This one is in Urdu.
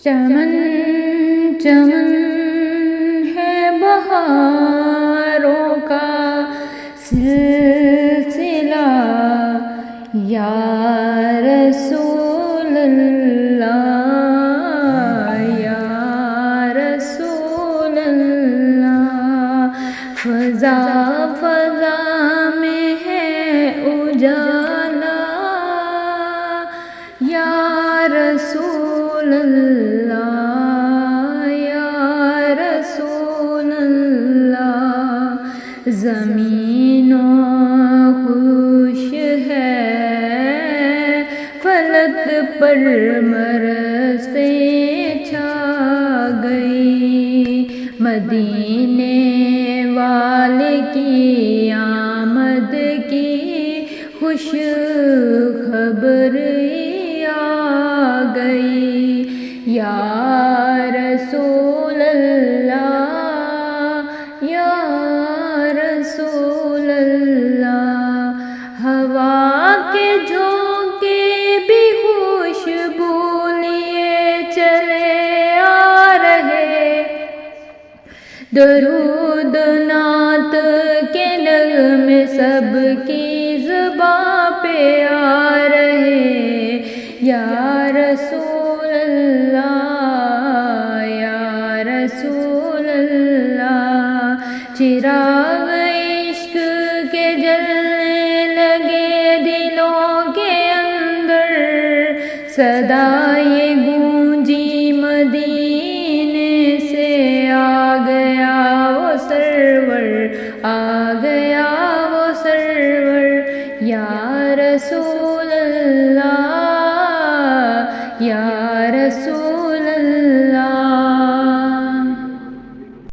چمن چمن ہے بہاروں کا سلسلہ یا رسول اللہ یا رسول اللہ۔ فضا فضا میں ہے اجالا یا رسول اللہ یا رسول اللہ۔ زمین خوش ہے فلک پر مرستیں چھا گئی، مدینے والے کی آمد کی خوش خبر آ گئی۔ یا رسول اللہ یا رسول اللہ۔ ہوا کے جھونکے بھی خوشبو لیے چلے آ رہے، درود نعت کے نغمے سب کی زباں پہ آ رہے۔ یا رسول اللہ یا رسول اللہ۔ چراغ عشق کے جلنے لگے دلوں کے اندر، صدا یہ